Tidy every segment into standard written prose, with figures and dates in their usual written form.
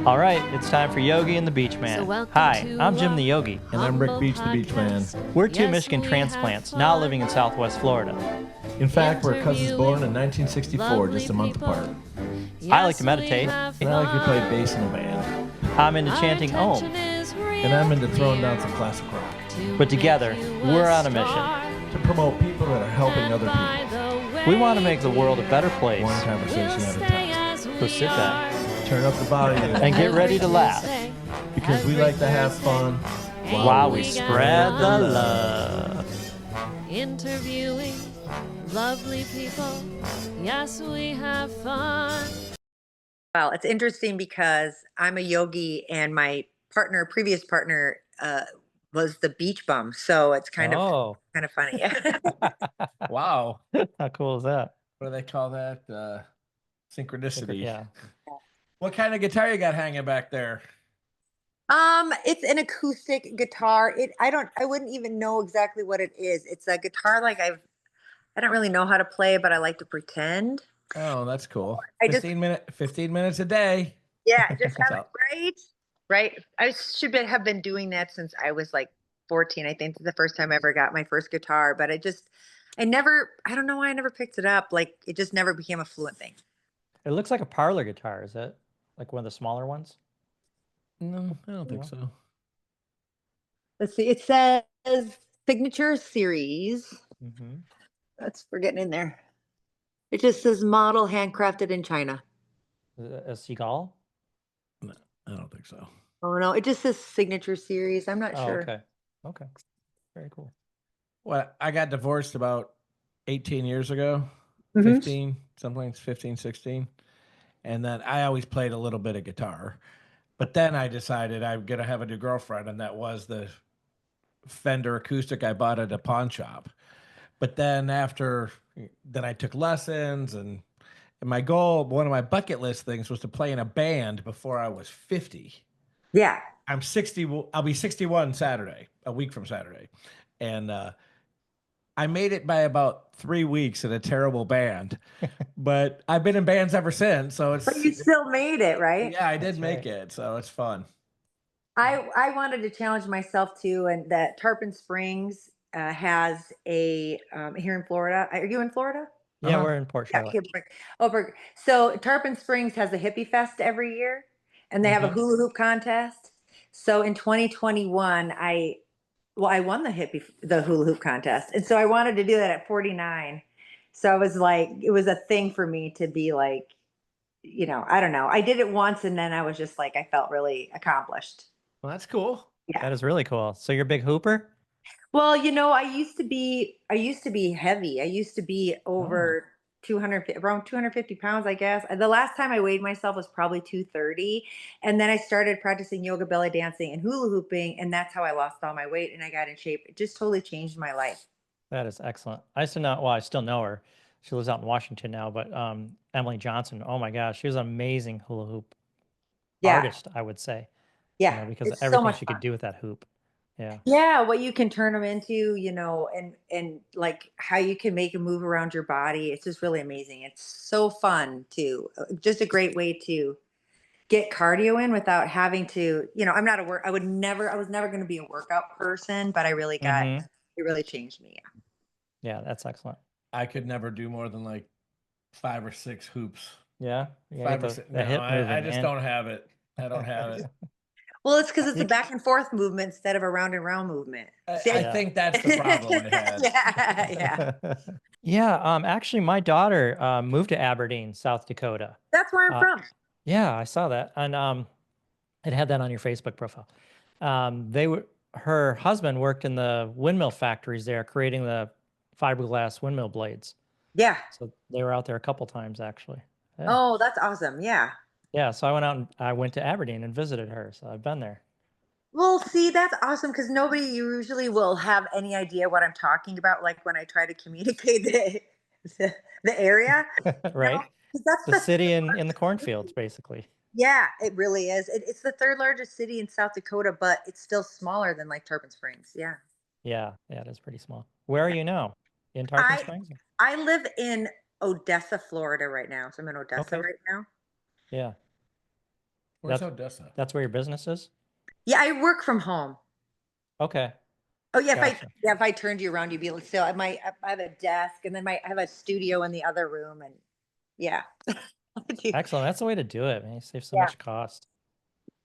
All right, it's time for Yogi and the BeachMan. Hi, I'm Jim the Yogi. And I'm Rick Beach the BeachMan. We're two Michigan transplants now living in Southwest Florida. In fact, we're cousins born in 1964, just a month apart. I like to meditate. And I like to play bass in a band. I'm into chanting Om. And I'm into throwing down some classic rock. But together, we're on a mission to promote people that are helping other people. We want to make the world a better place. One conversation at a time. So sit back, turn up the volume, and get ready to laugh. Because we like to have fun while we spread the love. Interviewing lovely people. Yes, we have fun. Well, it's interesting because I'm a yogi and my previous partner, was the beach bum. So it's kind of funny. Wow. How cool is that? What do they call that? Synchronicity. Yeah. What kind of guitar you got hanging back there? It's an acoustic guitar. I wouldn't even know exactly what it is. It's a guitar I don't really know how to play, but I like to pretend. Oh, that's cool. I 15 minutes a day. Yeah, just have it right. I should have been doing that since I was like 14. I think it's the first time I ever got my first guitar, but I don't know why I never picked it up. Like it just never became a fluent thing. It looks like a parlor guitar. Is it like one of the smaller ones? No, I don't think so. Let's see. It says signature series. We're getting in there. It just says model handcrafted in China. A seagull? No, I don't think so. Oh no, it just says signature series. I'm not sure. Okay. Very cool. Well, I got divorced about 18 years ago. 15, 16. And then I always played a little bit of guitar. But then I decided I'm going to have a new girlfriend, and that was the Fender acoustic I bought at a pawn shop. But then then I took lessons, and my goal, one of my bucket list things was to play in a band before I was 50. Yeah. I'm 60. I'll be 61 Saturday, a week from Saturday. And I made it by about 3 weeks in a terrible band, but I've been in bands ever since. So But you still made it, right? Yeah, I did make it. So it's fun. I wanted to challenge myself too, and that Tarpon Springs has a here in Florida. Are you in Florida? Yeah, we're in Port Charlotte. So Tarpon Springs has a hippie fest every year, and they have a hula hoop contest. So in 2021, I won the hula hoop contest, and so I wanted to do that at 49. So I was like, it was a thing for me to be like, I don't know. I did it once, and then I was just like, I felt really accomplished. Well, that's cool. Yeah. That is really cool. So you're a big hooper? Well, I used to be heavy. I used to be over 200, around 250 pounds, I guess. The last time I weighed myself was probably 230. And then I started practicing yoga, belly dancing, and hula hooping. And that's how I lost all my weight and I got in shape. It just totally changed my life. That is excellent. I still know her. She lives out in Washington now, but Emily Johnson, oh my gosh, she was an amazing hula hoop artist, I would say. Yeah. Because it's everything so much she fun. could do with that hoop. Yeah. Yeah, what you can turn them into, and like how you can make a move around your body. It's just really amazing. It's so fun too. Just a great way to get cardio in without having to, I'm not I was never going to be a workout person, but I really it really changed me. Yeah, that's excellent. I could never do more than like 5 or 6 hoops. Yeah. 5 or 6. No, I just don't have it. I don't have it. Well, it's because it's a back and forth movement instead of a round and round movement. I think that's the problem I had. Yeah. Actually, my daughter moved to Aberdeen, South Dakota. That's where I'm from. Yeah, I saw that. And it had that on your Facebook profile. Her husband worked in the windmill factories there, creating the fiberglass windmill blades. Yeah. So they were out there a couple times, actually. Yeah. Oh, that's awesome. Yeah. Yeah, so I went to Aberdeen and visited her. So I've been there. Well, see, that's awesome because nobody usually will have any idea what I'm talking about. Like when I try to communicate the area, right? That's the city in the cornfields, basically. Yeah, it really is. It's the third largest city in South Dakota, but it's still smaller than like Tarpon Springs. Yeah. Yeah, it is pretty small. Where are you now? In Tarpon Springs? I live in Odessa, Florida right now. So I'm in Odessa right now. Yeah. Where's Odessa? That's where your business is? Yeah, I work from home. Okay. Oh yeah, Gotcha. if I turned you around, you'd be able to see. I have a desk, and then I have a studio in the other room, and yeah. Excellent. That's the way to do it, man. You save so Yeah. much cost.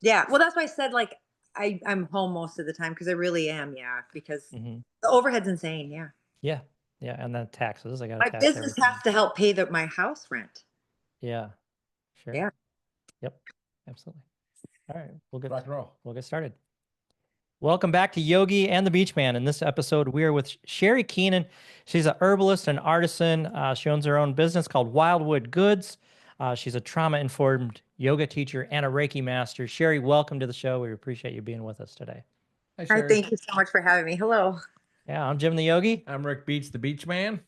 Yeah. Well, that's why I said like I'm home most of the time because I really am. Yeah, because Mm-hmm. the overhead's insane. Yeah. Yeah. Yeah. And then taxes. I got to My tax business everything. has to help pay my house rent. Yeah. Sure. Yeah. Yep. Absolutely. All right. Rock and roll. We'll get started. Welcome back to Yogi and the BeachMan. In this episode, we are with Sherri Keenan. She's a herbalist and artisan. She owns her own business called Wildwood Goods. She's a trauma-informed yoga teacher and a Reiki master. Sherri, welcome to the show. We appreciate you being with us today. Hi, All Sherri. right. Thank you so much for having me. Hello. Yeah, I'm Jim the Yogi. I'm Rick Beats, the Beach Man.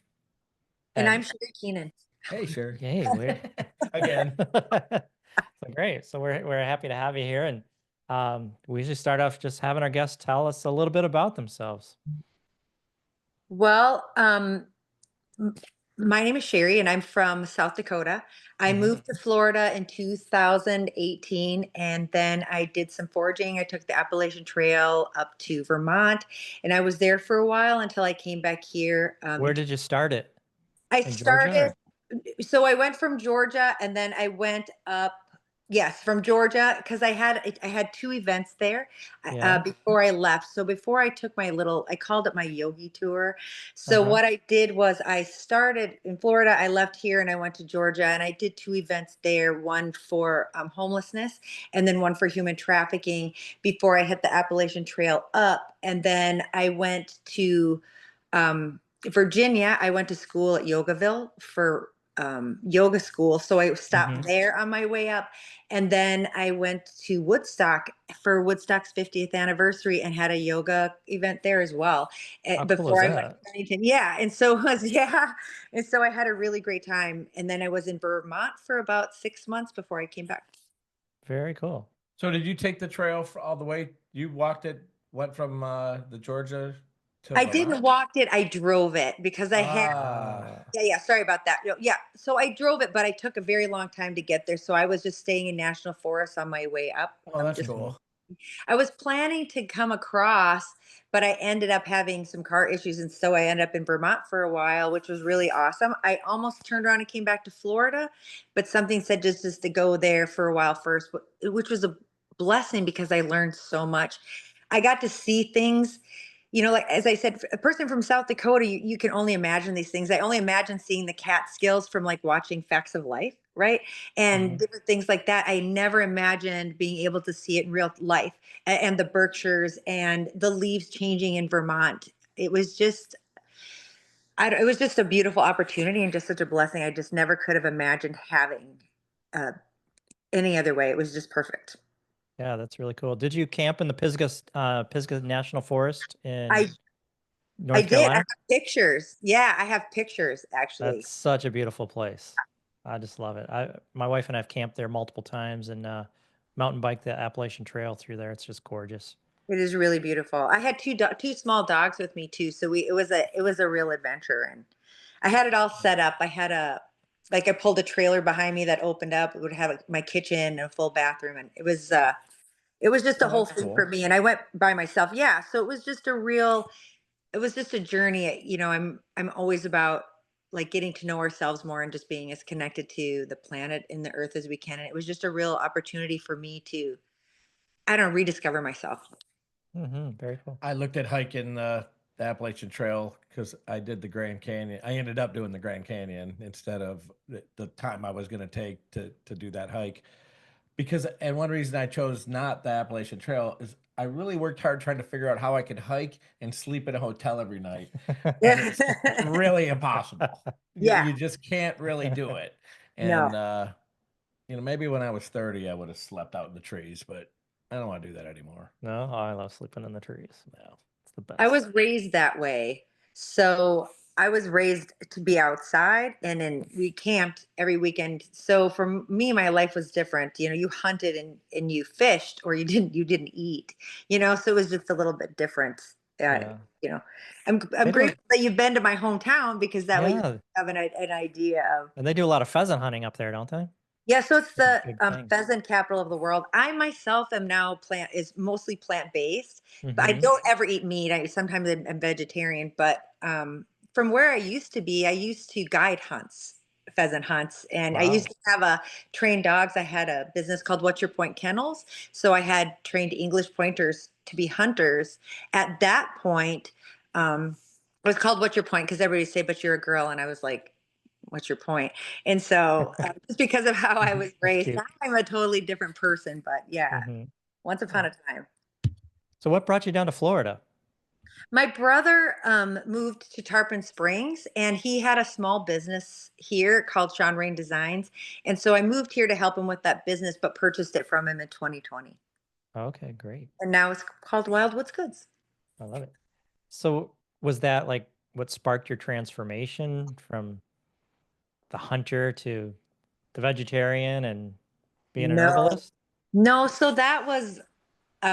And I'm Sherri Keenan. Hey, Sherri. Yay, we're Again. So great. So we're happy to have you here, and we usually start off just having our guests tell us a little bit about themselves. Well, my name is Sherri, and I'm from South Dakota. I moved to Florida in 2018, and then I did some foraging. I took the Appalachian Trail up to Vermont, and I was there for a while until I came back here. Where did you start it? I In Georgia, started, so I went from Georgia, and then I went up, yes, from Georgia, because I had two events there Yeah. before I left. So before I took I called it my yogi tour. So what I did was I started in Florida. I left here and I went to Georgia, and I did two events there, one for homelessness and then one for human trafficking before I hit the Appalachian Trail up. And then I went to Virginia. I went to school at Yogaville for yoga school. So I stopped there on my way up. And then I went to Woodstock for Woodstock's 50th anniversary and had a yoga event there as well. How cool Before is I went that? to Bennington. Yeah. And so And so I had a really great time. And then I was in Vermont for about 6 months before I came back. Very cool. So did you take the trail all the way? You walked it, went from the Georgia to I Vermont? didn't walk it. I drove it because I had, yeah. Sorry about that. Yeah. So I drove it, but I took a very long time to get there. So I was just staying in national forests on my way up. Oh, that's cool. I was planning to come across, but I ended up having some car issues. And so I ended up in Vermont for a while, which was really awesome. I almost turned around and came back to Florida, but something said just to go there for a while first, which was a blessing because I learned so much. I got to see things, like, as I said, a person from South Dakota, you can only imagine these things. I only imagine seeing the cat skills from like watching Facts of Life, right? And different things like that. I never imagined being able to see it in real life, and the Berkshires and the leaves changing in Vermont. It was just, it was just a beautiful opportunity and just such a blessing. I just never could have imagined having any other way. It was just perfect. Yeah, that's really cool. Did you camp in the Pisgah National Forest in North I did. I Carolina? have pictures. Yeah, I have pictures actually. That's such a beautiful place. I just love it. My wife and I have camped there multiple times and mountain biked the Appalachian Trail through there. It's just gorgeous. It is really beautiful. I had two small dogs with me too, so it was a real adventure, and I had it all set up. I pulled a trailer behind me that opened up. It would have my kitchen and a full bathroom, and it was just a whole thing for me. And I went by myself. Yeah, so it was just a journey. I'm always about like getting to know ourselves more and just being as connected to the planet and the earth as we can. And it was just a real opportunity for me to, I don't know, rediscover myself. Very cool. I looked at hiking the Appalachian Trail because I did the Grand Canyon. I ended up doing the Grand Canyon instead of the time I was going to take to do that hike. And one reason I chose not the Appalachian Trail is I really worked hard trying to figure out how I could hike and sleep in a hotel every night. And it's really impossible. Yeah. You just can't really do it. And, maybe when I was 30, I would have slept out in the trees, but I don't want to do that anymore. No, I love sleeping in the trees. No, it's the best. I was raised that way. So I was raised to be outside, and then we camped every weekend. So for me, my life was different. You hunted and you fished, or you didn't eat, so it was just a little bit different. I'm grateful that you've been to my hometown because that way you have an idea of. And they do a lot of pheasant hunting up there, don't they? Yeah, so it's the Big thing. pheasant capital of the world. I myself am now mostly plant based, but I Mm-hmm. don't ever eat meat. Sometimes I'm vegetarian, but from where I used to be, I used to guide hunts, pheasant hunts, and I Wow. used to have a trained dogs. I had a business called What's Your Point Kennels, so I had trained English pointers to be hunters. At that point, it was called What's Your Point because everybody would say, "But you're a girl," and I was like, what's your point? And so just because of how I was That's raised, cute. now I'm a totally different person, but yeah, Mm-hmm. once upon a time. So what brought you down to Florida? My brother moved to Tarpon Springs and he had a small business here called Sean Rain Designs. And so I moved here to help him with that business, but purchased it from him in 2020. Okay, great. And now it's called Wildwood's Goods. I love it. So was that like what sparked your transformation from the hunter to the vegetarian and being an No, herbalist? no. So that was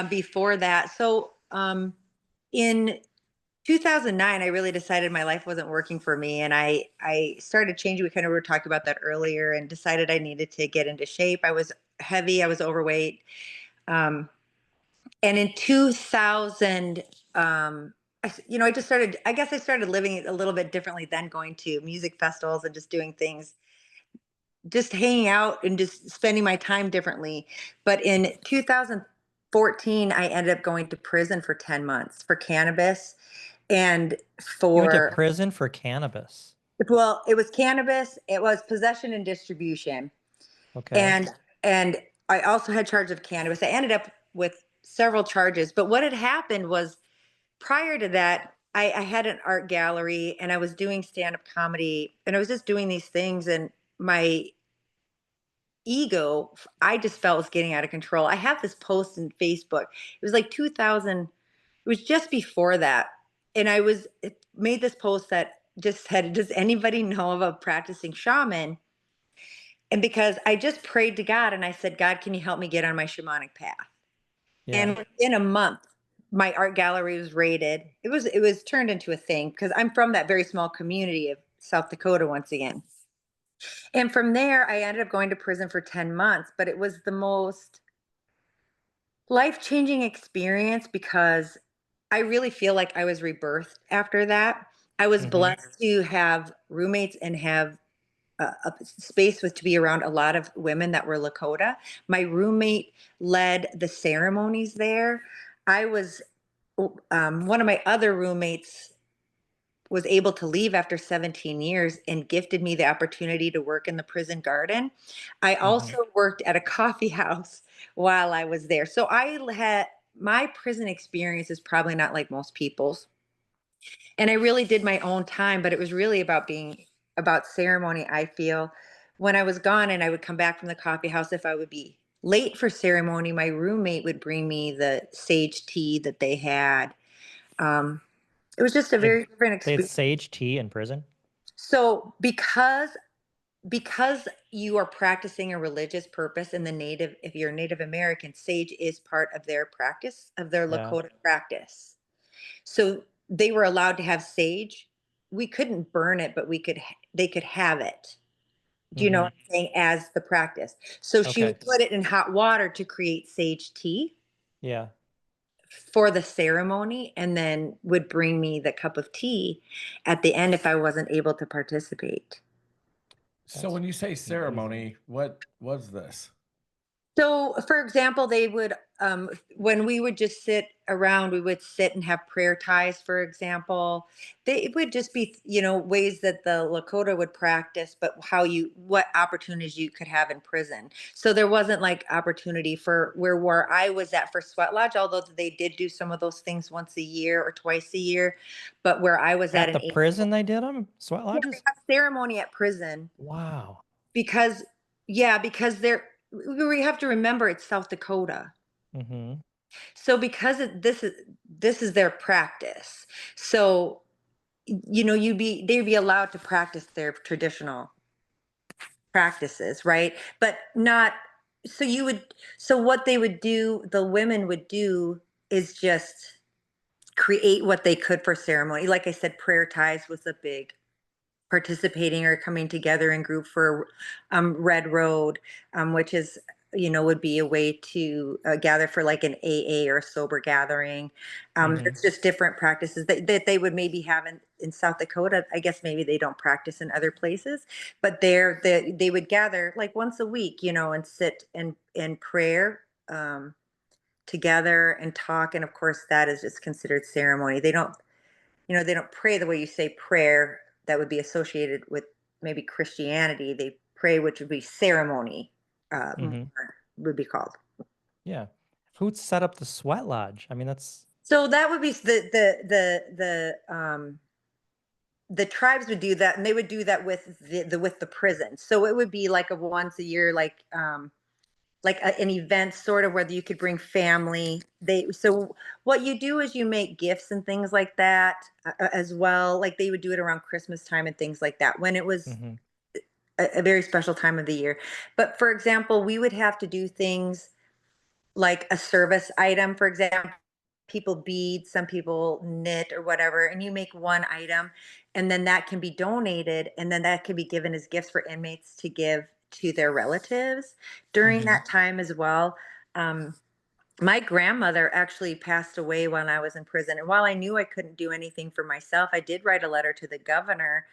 before that. So in 2009, I really decided my life wasn't working for me, and I started changing. We kind of were talking about that earlier, and decided I needed to get into shape. I was heavy, I was overweight, and in 2000, I just started. I guess I started living a little bit differently then, going to music festivals and just doing things, just hanging out and just spending my time differently. But in 2014, I ended up going to prison for 10 months for cannabis and You went to for prison for cannabis. well, it was cannabis, it was possession and distribution. Okay. And I also had charge of cannabis. I ended up with several charges, but what had happened was prior to that, I had an art gallery and I was doing stand-up comedy and I was just doing these things and my ego, I just felt was getting out of control. I have this post in Facebook. It was like 2000, it was just before that. And it made this post that just said, does anybody know of a practicing shaman? And because I just prayed to God and I said, God, can you help me get on my shamanic path? Yeah. And within a month, my art gallery was raided. It was turned into a thing because I'm from that very small community of South Dakota once again. And from there, I ended up going to prison for 10 months, but it was the most life-changing experience because I really feel like I was rebirthed after that. I was Mm-hmm. blessed to have roommates and have a space with to be around a lot of women that were Lakota. My roommate led the ceremonies there. I was one of my other roommates was able to leave after 17 years and gifted me the opportunity to work in the prison garden. I Mm-hmm. also worked at a coffee house while I was there. So I had my prison experience is probably not like most people's. And I really did my own time, but it was really about being about ceremony, I feel. When I was gone and I would come back from the coffee house, if I would be late for ceremony, my roommate would bring me the sage tea that they had. Um, it was just a They had, very different they had experience. sage tea in prison. So because you are practicing a religious purpose in the native, if you're Native American, sage is part of their practice, of their Yeah. Lakota practice. So they were allowed to have sage. We couldn't burn it, but they could have it. Do you know Mm-hmm. what I'm saying? As the practice. So she Okay. would put it in hot water to create sage tea Yeah. for the ceremony and then would bring me the cup of tea at the end if I wasn't able to participate. So That's when you say amazing. ceremony, what was this? So, for example, they would, when we would just sit around, we would sit and have prayer ties, for example. It would just be, ways that the Lakota would practice, but what opportunities you could have in prison. So there wasn't like opportunity for where I was at for Sweat Lodge, although they did do some of those things once a year or twice a year. But where I was at At an the prison they did them? Sweat yeah, they lodges? have ceremony at prison Wow. because, because we have to remember it's South Dakota. Mm-hmm. So because this is their practice. So they'd be allowed to practice their traditional practices, right? But not so what they would do, the women would do is just create what they could for ceremony. Like I said, prayer ties was a big participating or coming together in group for Red Road, which is, would be a way to gather for like an AA or a sober gathering. It's just different practices that they would maybe have in South Dakota. I guess maybe they don't practice in other places, but they would gather like once a week, and sit in prayer together and talk. And of course, that is just considered ceremony. They don't pray the way you say prayer that would be associated with maybe Christianity. They pray, which would be ceremony, would be called. Yeah. Who set up the sweat lodge? I mean, that's So that would be the tribes would do that, and they would do that with the prison. So it would be like a once a year, like an event sort of where you could bring family. So what you do is you make gifts and things like that as well. Like they would do it around Christmas time and things like that when it was a very special time of the year. But for example, we would have to do things like a service item. For example, people bead, some people knit or whatever, and you make one item and then that can be donated and then that can be given as gifts for inmates to give to their relatives during that time as well. My grandmother actually passed away when I was in prison. And while I knew I couldn't do anything for myself, I did write a letter to the governor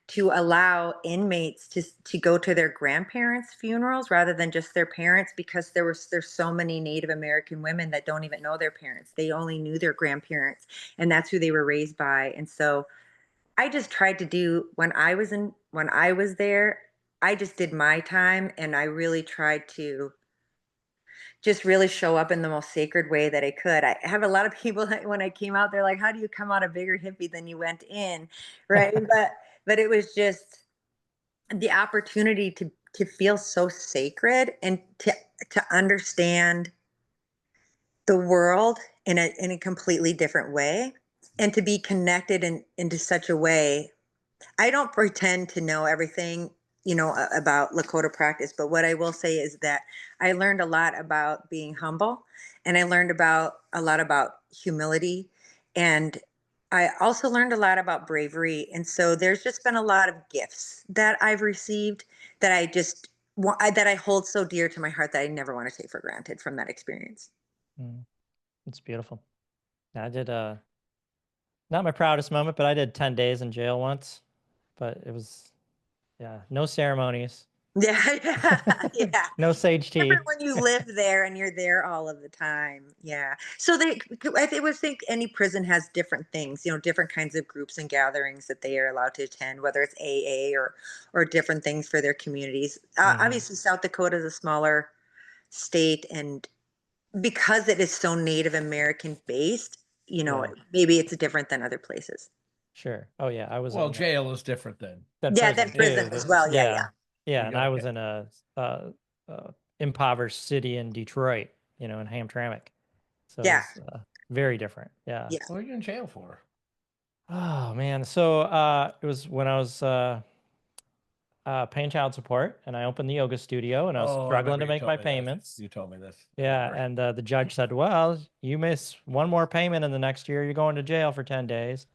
to allow inmates to go to their grandparents' funerals rather than just their parents, because there's so many Native American women that don't even know their parents. They only knew their grandparents, and that's who they were raised by. And so I just tried to do when I was there, I just did my time, and I really tried to just really show up in the most sacred way that I could. I have a lot of people that when I came out, they're like, how do you come out a bigger hippie than you went in? Right. But it was just the opportunity to feel so sacred and to understand the world in a completely different way and to be connected into such a way. I don't pretend to know everything, about Lakota practice, but what I will say is that I learned a lot about being humble, and I learned a lot about humility, and I also learned a lot about bravery. And so there's just been a lot of gifts that I've received that that I hold so dear to my heart that I never want to take for granted from that experience. It's beautiful. I did not my proudest moment, but I did 10 days in jail once. But it was no ceremonies. Yeah, yeah. No sage tea. Different when you live there and you're there all of the time. Yeah. So I would think any prison has different things, different kinds of groups and gatherings that they are allowed to attend, whether it's AA or different things for their communities. Obviously, South Dakota is a smaller state, and because it is so Native American based, maybe it's different than other places. Sure. Oh yeah, I was. Well, jail is different than prison as well. Yeah. And I was in a impoverished city in Detroit, in Hamtramck. So it was, very different. Yeah. What are you in jail for? Oh man, so it was when I was paying child support, and I opened the yoga studio, and I was struggling to make my payments. You told me this. Yeah, and the judge said, "Well, you miss one more payment in the next year, you're going to jail for 10 days."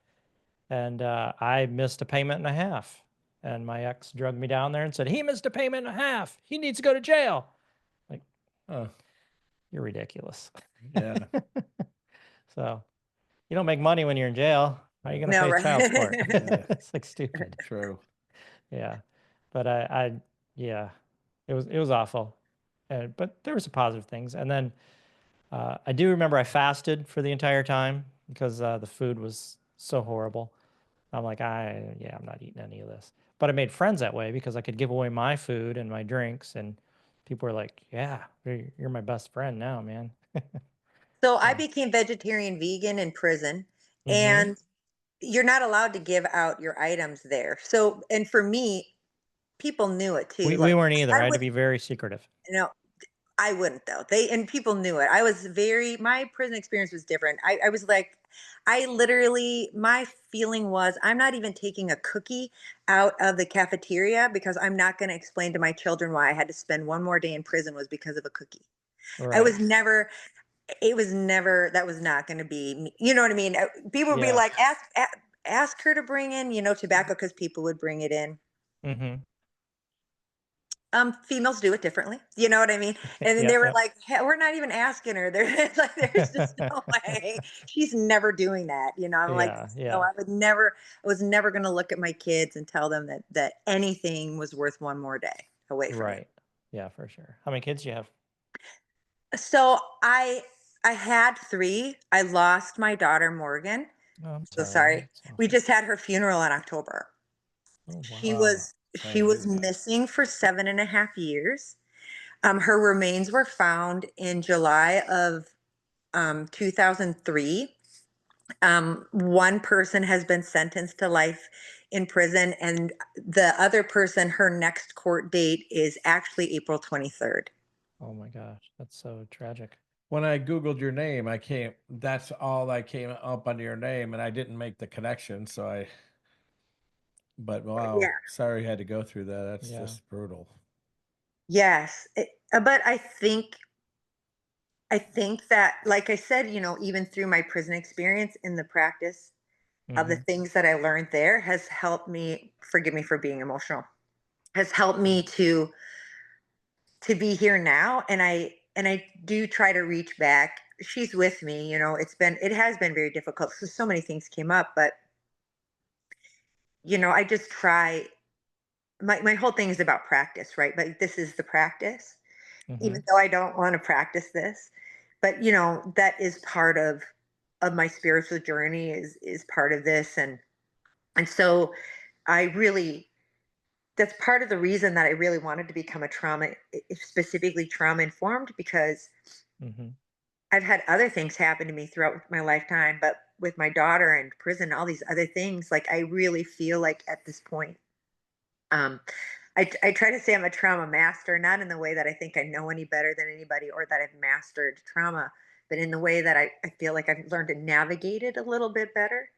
And I missed a payment and a half. And my ex drugged me down there and said, he missed a payment and a half. He needs to go to jail. Like, oh, you're ridiculous. Yeah. So you don't make money when you're in jail. How are you going to pay child support? It's like stupid. True. Yeah. But it was awful. But there were some positive things. And then I do remember I fasted for the entire time because the food was so horrible. I'm like, I'm not eating any of this. But I made friends that way because I could give away my food and my drinks, and people were like, yeah, you're my best friend now, man. So I became vegetarian vegan in prison, and you're not allowed to give out your items there. So, and for me, people knew it too. We weren't either. I had to be very secretive. I wouldn't though. And people knew it. My prison experience was different. I was like, my feeling was, I'm not even taking a cookie out of the cafeteria because I'm not going to explain to my children why I had to spend one more day in prison was because of a cookie. Right. That was not going to be, you know what I mean? People would be like, ask her to bring in, tobacco because people would bring it in. Mm-hmm. Females do it differently. You know what I mean? And then they Yep, were yep. like, "Hey, we're not even asking her." There's like, there's just no way. She's never doing that. I'm like, Yeah, no, yeah. I was never going to look at my kids and tell them that anything was worth one more day away from me. Right. Yeah, for sure. How many kids do you have? So I had 3. I lost my daughter Morgan. Oh, I'm So sorry. sorry. That's We awful. just had her funeral in October. Oh, She wow. Wow. was Sorry she to hear was that. missing for 7.5 years. Her remains were found in July of 2003. One person has been sentenced to life in prison, and the other person, her next court date is actually April 23rd. Oh my gosh, that's so tragic. When I Googled your name, that's all that came up under your name, and I didn't make the connection. But wow, Yeah. sorry you had to go through that. That's Yeah. just brutal. Yes. But I think that, like I said, even through my prison experience in the practice of the Mm-hmm. things that I learned there has helped me, forgive me for being emotional, has helped me to be here now. And I do try to reach back. She's with me, it has been very difficult because so many things came up, but I just try. My whole thing is about practice, right? But this is the practice, Mm-hmm. even though I don't want to practice this. But that is part of my spiritual journey, is part of this. And so I really, that's part of the reason that I really wanted to become a specifically trauma informed, because Mm-hmm. I've had other things happen to me throughout my lifetime, but with my daughter and prison, all these other things, like I really feel like at this point, um, I try to say I'm a trauma master, not in the way that I think I know any better than anybody or that I've mastered trauma, but in the way that I feel like I've learned to navigate it a little bit better.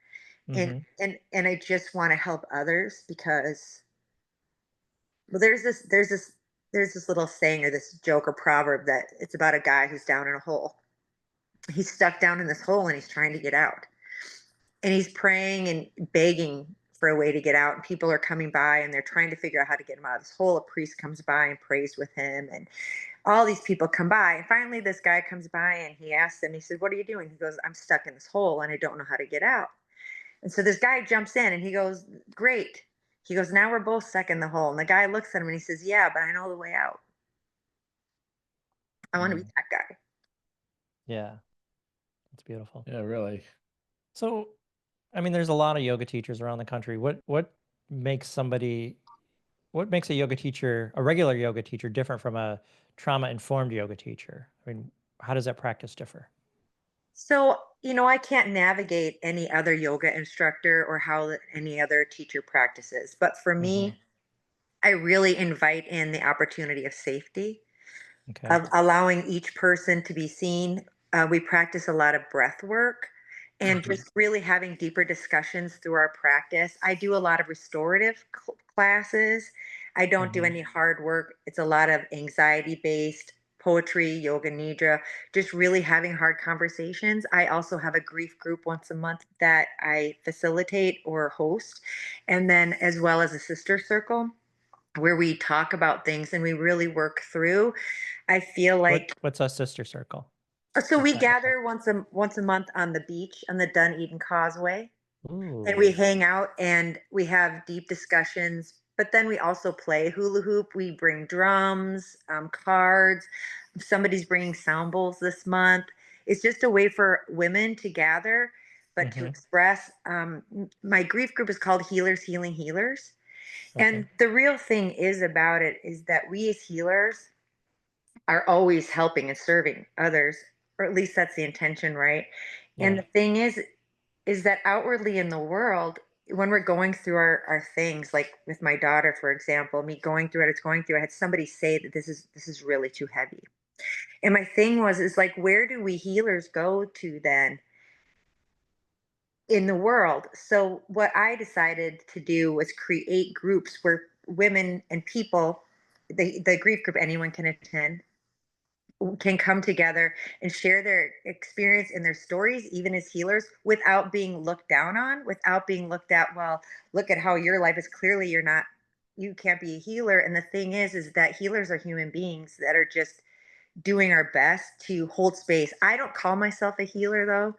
And Mm-hmm. and I just want to help others because, well, there's this little saying or this joke or proverb that it's about a guy who's down in a hole. He's stuck down in this hole and he's trying to get out. And he's praying and begging for a way to get out. And people are coming by and they're trying to figure out how to get him out of this hole. A priest comes by and prays with him. And all these people come by. And finally, this guy comes by and he asks him, he said, "What are you doing?" He goes, "I'm stuck in this hole and I don't know how to get out." And so this guy jumps in and he goes, "Great." He goes, "Now we're both stuck in the hole." And the guy looks at him and he says, "Yeah, but I know the way out. I want to be Mm. that guy." Yeah, that's beautiful. Yeah, really. So, I mean, there's a lot of yoga teachers around the country. Makes somebody, what makes a yoga teacher, a regular yoga teacher, different from a trauma-informed yoga teacher? I mean, how does that practice differ? So, I can't navigate any other yoga instructor or how any other teacher practices. But for Mm-hmm. me, I really invite in the opportunity of safety, Okay. of allowing each person to be seen. We practice a lot of breath work and Mm-hmm. just really having deeper discussions through our practice. I do a lot of restorative classes. I don't do Mm-hmm. any hard work. It's a lot of anxiety based poetry, yoga nidra, just really having hard conversations. I also have a grief group once a month that I facilitate or host, and then as well as a sister circle where we talk about things and we really work through. I feel like, What's a sister circle? so What's we that look like? gather once a month on the beach on the Dunedin Causeway, and we Ooh. hang out and we have deep discussions. But then we also play hula hoop. We bring drums, cards. Somebody's bringing sound bowls this month. It's just a way for women to gather, but to Mm-hmm. express. My grief group is called Healers Healing Healers. Okay. And the real thing is about it is that we as healers are always helping and serving others, or at least that's the intention, right? And Yeah. the thing is that outwardly in the world, when we're going through our things, like with my daughter, for example, me going through what it's going through, I had somebody say that this is really too heavy. And my thing is like, where do we healers go to then in the world? So what I decided to do was create groups where women and people, the grief group anyone can attend, can come together and share their experience and their stories, even as healers, without being looked down on, without being looked at, well, look at how your life is. Clearly you're not, you can't be a healer. And the thing is that healers are human beings that are just doing our best to hold space. I don't call myself a healer though,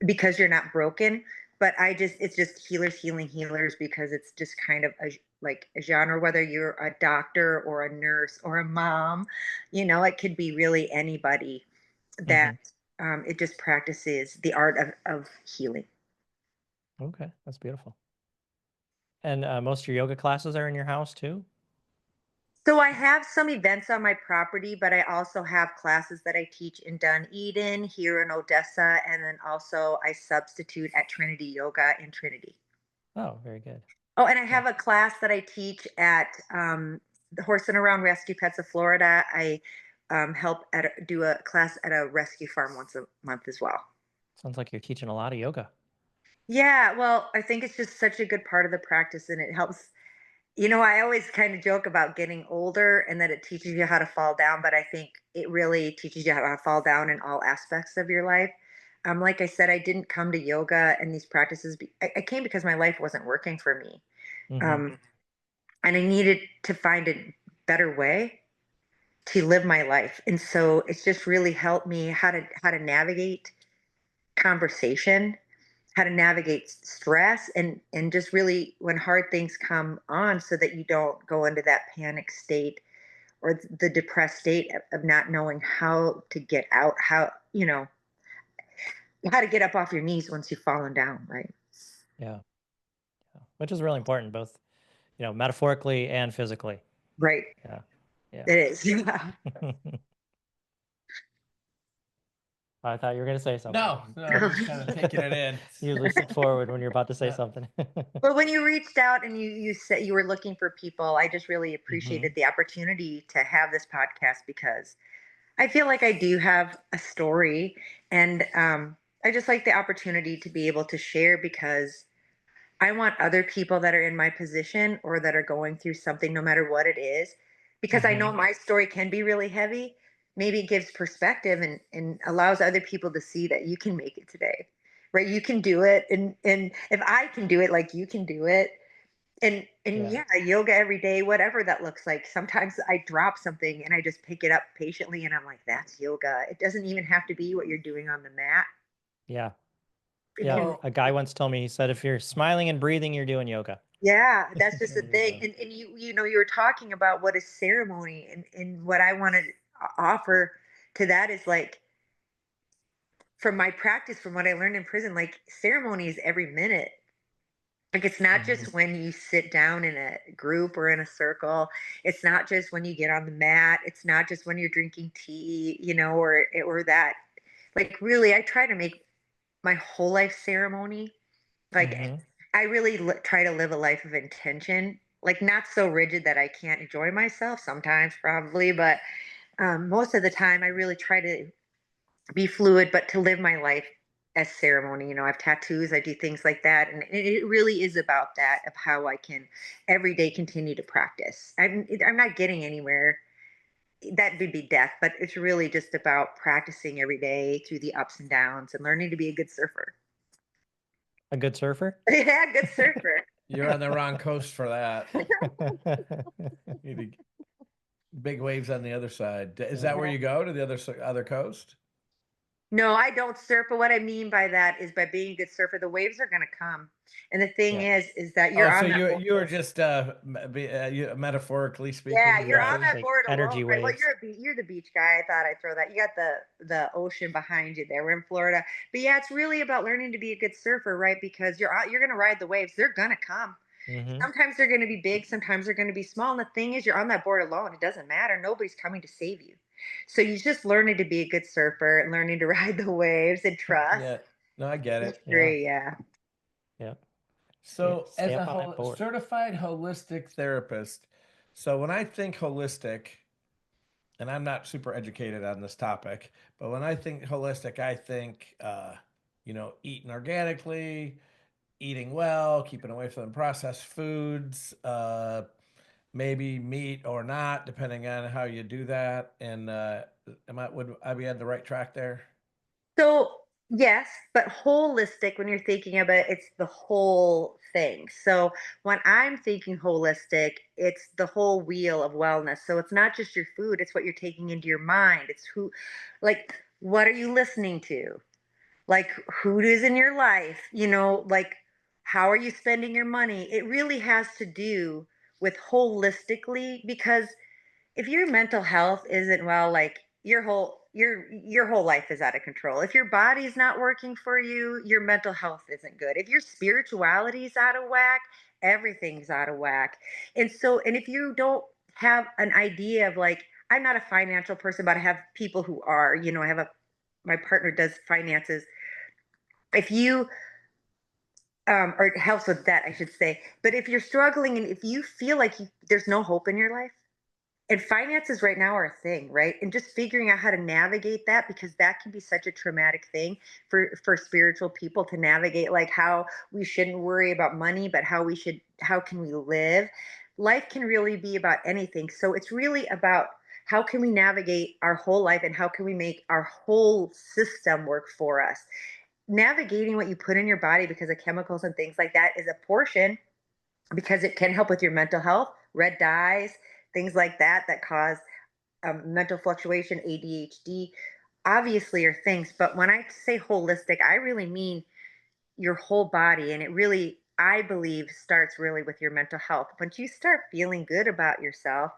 because you're not broken, but it's just healers healing healers, because it's just kind of like a genre, whether you're a doctor or a nurse or a mom, it could be really anybody that it just practices the art of healing. Okay, that's beautiful. And most of your yoga classes are in your house too? So I have some events on my property, but I also have classes that I teach in Dunedin, here in Odessa, and then also I substitute at Trinity Yoga in Trinity. Oh, very good. Oh, and I have a class that I teach at the Horse and Around Rescue Pets of Florida. I help do a class at a rescue farm once a month as well. Sounds like you're teaching a lot of yoga. Yeah, well, I think it's just such a good part of the practice, and it helps. I always kind of joke about getting older and that it teaches you how to fall down, but I think it really teaches you how to fall down in all aspects of your life. Like I said, I didn't come to yoga and these practices. I came because my life wasn't working for me. Um, and I needed to find a better way to live my life. And so it's just really helped me how to navigate conversation, how to navigate stress, and just really when hard things come on, so that you don't go into that panic state or the depressed state of not knowing how to get out, how to get up off your knees once you've fallen down, right? Yeah. Which is really important, both, metaphorically and physically. Right. Yeah. Yeah. It is. Yeah. I thought you were going to say something. No, I'm just kind of taking it in. You usually sit forward when you're about to say something. But when you reached out and you said you were looking for people, I just really appreciated the opportunity to have this podcast, because I feel like I do have a story, and I just like the opportunity to be able to share, because I want other people that are in my position or that are going through something, no matter what it is, because I know my story can be really heavy. Maybe it gives perspective and allows other people to see that you can make it today, right? You can do it. And if I can do it, like you can do it. And yeah, yoga every day, whatever that looks like. Sometimes I drop something and I just pick it up patiently and I'm like, that's yoga. It doesn't even have to be what you're doing on the mat. Yeah. It Yeah. can- A guy once told me, he said, if you're smiling and breathing, you're doing yoga. Yeah, that's just the There you thing. go. And you were talking about what is ceremony, and what I want to offer to that is like, from my practice, from what I learned in prison, like ceremony is every minute. Like it's not just when you sit down in a group or in a circle. It's not just when you get on the mat. It's not just when you're drinking tea, or that. Like really, I try to make my whole life ceremony. Like I really try to live a life of intention, like not so rigid that I can't enjoy myself sometimes, probably, but most of the time I really try to be fluid, but to live my life as ceremony. I have tattoos, I do things like that. And it really is about that, of how I can every day continue to practice. I'm not getting anywhere. That would be death, but it's really just about practicing every day through the ups and downs and learning to be a good surfer. A good surfer? Yeah, good surfer. You're on the wrong coast for that. Big waves on the other side. Is that where you go, to the other coast? No, I don't surf, but what I mean by that is, by being a good surfer, the waves are going to come. And the thing is that you're so on that you were just metaphorically speaking. yeah, you're on that like board energy alone. Right? Well, waves. you're the beach guy. I thought I'd throw that. You got the ocean behind you there. We're in Florida. But yeah, it's really about learning to be a good surfer, right? Because you're going to ride the waves. They're going to come. Sometimes they're going to be big, sometimes they're going to be small. And the thing is, you're on that board alone. It doesn't matter. Nobody's coming to save you. So you just learning to be a good surfer and learning to ride the waves and trust. Yeah, no, I get it. Great, yeah. Yeah. So Stay as up on that a board. certified holistic therapist, so when I think holistic, and I'm not super educated on this topic, but when I think holistic, I think, eating organically, eating well, keeping away from processed foods, maybe meat or not, depending on how you do that. And would I be on the right track there? So, yes, but holistic, when you're thinking of it, it's the whole thing. So, when I'm thinking holistic, it's the whole wheel of wellness. So, it's not just your food, it's what you're taking into your mind. It's who, like, what are you listening to? Like, who is in your life? Like, how are you spending your money? It really has to do with holistically, because if your mental health isn't well, like your whole life is out of control. If your body's not working for you, your mental health isn't good. If your spirituality is out of whack, everything's out of whack. And if you don't have an idea of, like, I'm not a financial person, but I have people who are, I have a my partner does finances. If you or it helps with that, I should say. But if you're struggling and if you feel like there's no hope in your life, and finances right now are a thing, right? And just figuring out how to navigate that, because that can be such a traumatic thing for spiritual people to navigate, like how we shouldn't worry about money, but how can we live? Life can really be about anything. So it's really about how can we navigate our whole life and how can we make our whole system work for us. Navigating what you put in your body because of chemicals and things like that is a portion, because it can help with your mental health. Red dyes, things like that cause mental fluctuation, ADHD, obviously are things. But when I say holistic, I really mean your whole body. And it really, I believe, starts really with your mental health. Once you start feeling good about yourself,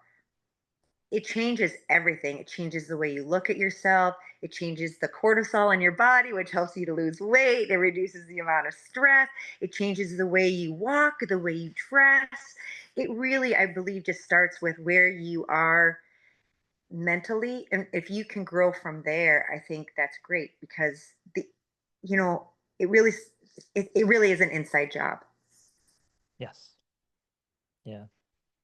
it changes everything. It changes the way you look at yourself. It changes the cortisol in your body, which helps you to lose weight. It reduces the amount of stress. It changes the way you walk, the way you dress. It really, I believe, just starts with where you are mentally. And if you can grow from there, I think that's great, because you know, it really, it really is an inside job. Yes. Yeah.